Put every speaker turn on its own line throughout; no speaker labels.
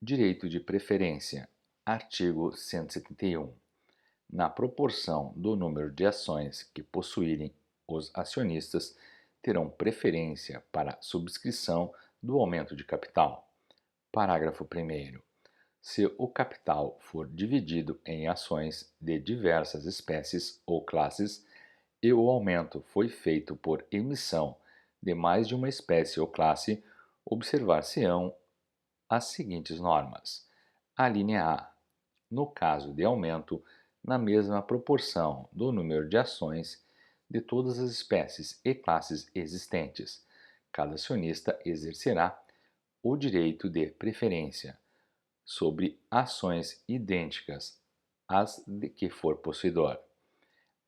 Direito de preferência. Artigo 171. Na proporção do número de ações que possuírem os acionistas, terão preferência para subscrição do aumento de capital. Parágrafo 1º. Se o capital for dividido em ações de diversas espécies ou classes e o aumento foi feito por emissão de mais de uma espécie ou classe, observar-se-ão as seguintes normas. Alínea A. No caso de aumento, na mesma proporção do número de ações de todas as espécies e classes existentes, cada acionista exercerá o direito de preferência sobre ações idênticas às de que for possuidor.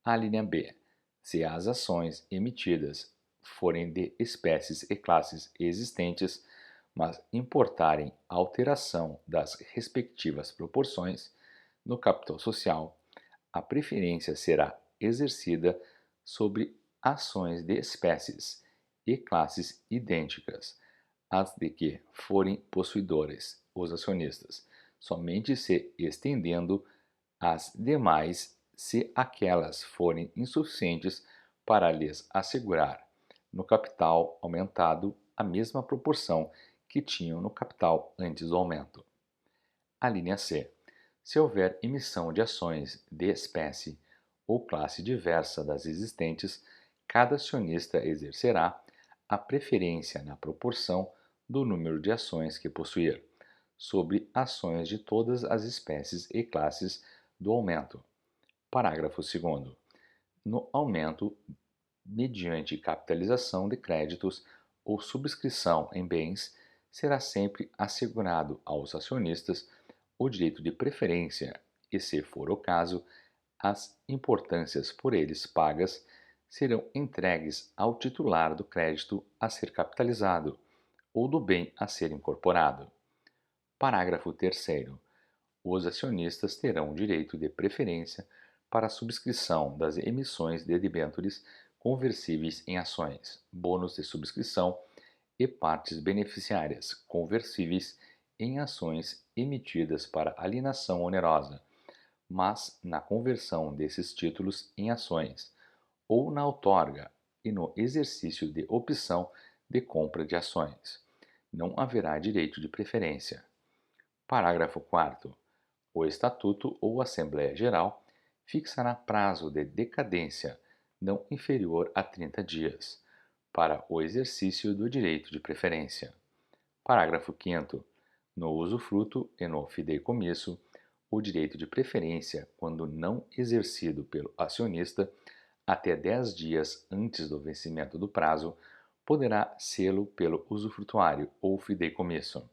Alínea B. Se as ações emitidas forem de espécies e classes existentes, mas importarem alteração das respectivas proporções no capital social, a preferência será exercida sobre ações de espécies e classes idênticas às de que forem possuidores os acionistas, somente se estendendo às demais se aquelas forem insuficientes para lhes assegurar no capital aumentado a mesma proporção que tinham no capital antes do aumento. A linha C. Se houver emissão de ações de espécie ou classe diversa das existentes, cada acionista exercerá a preferência na proporção do número de ações que possuir, sobre ações de todas as espécies e classes do aumento. Parágrafo 2º. No aumento, mediante capitalização de créditos ou subscrição em bens, será sempre assegurado aos acionistas o direito de preferência e, se for o caso, as importâncias por eles pagas serão entregues ao titular do crédito a ser capitalizado ou do bem a ser incorporado. Parágrafo 3º. Os acionistas terão direito de preferência para a subscrição das emissões de debêntures conversíveis em ações, bônus de subscrição e partes beneficiárias conversíveis em ações emitidas para alienação onerosa, mas na conversão desses títulos em ações, ou na outorga e no exercício de opção de compra de ações. Não haverá direito de preferência. Parágrafo 4º. O Estatuto ou Assembleia Geral fixará prazo de decadência não inferior a 30 dias para o exercício do direito de preferência. Parágrafo 5º. No usufruto e no fideicomisso, o direito de preferência, quando não exercido pelo acionista até 10 dias antes do vencimento do prazo, poderá sê-lo pelo usufrutuário ou fideicomisso.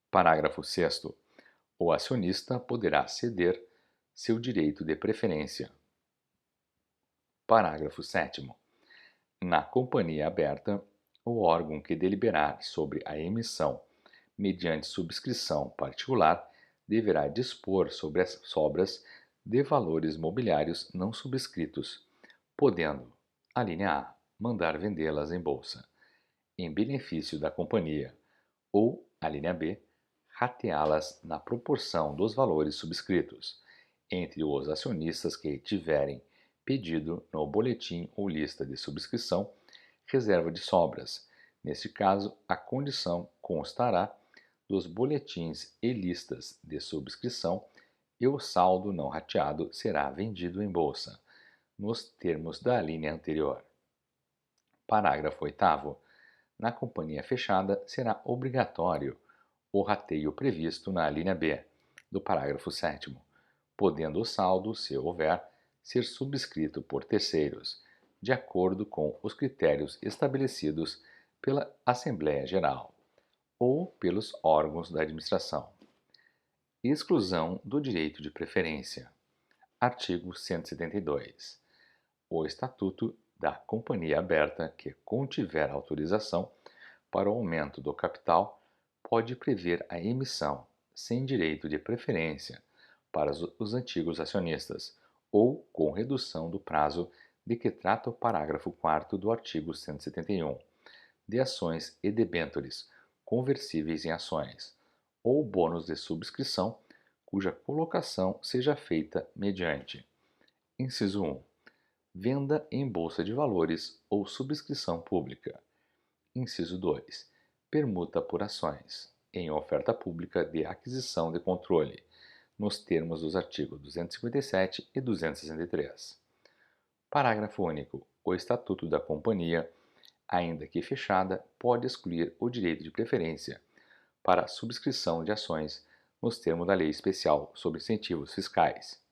Parágrafo 6º. O acionista poderá ceder seu direito de preferência. Parágrafo 7º. Na companhia aberta, o órgão que deliberar sobre a emissão mediante subscrição particular deverá dispor sobre as sobras de valores mobiliários não subscritos, podendo, alínea A, mandar vendê-las em bolsa, em benefício da companhia, ou, alínea B, rateá-las na proporção dos valores subscritos, entre os acionistas que tiverem pedido no boletim ou lista de subscrição reserva de sobras. Neste caso, a condição constará dos boletins e listas de subscrição e o saldo não rateado será vendido em bolsa, nos termos da linha anterior. Parágrafo 8º. Na companhia fechada será obrigatório o rateio previsto na linha B do parágrafo 7º, podendo o saldo, se houver, ser subscrito por terceiros, de acordo com os critérios estabelecidos pela Assembleia Geral ou pelos órgãos da administração. Exclusão do direito de preferência. Artigo 172. O Estatuto da Companhia Aberta que contiver autorização para o aumento do capital pode prever a emissão, sem direito de preferência, para os antigos acionistas, ou com redução do prazo de que trata o parágrafo 4º do artigo 171, de ações e debêntures conversíveis em ações, ou bônus de subscrição, cuja colocação seja feita mediante: inciso 1. Venda em bolsa de valores ou subscrição pública. Inciso 2. Permuta por ações, em oferta pública de aquisição de controle, nos termos dos artigos 257 e 263. Parágrafo único. O Estatuto da Companhia, ainda que fechada, pode excluir o direito de preferência para a subscrição de ações nos termos da Lei Especial sobre Incentivos Fiscais.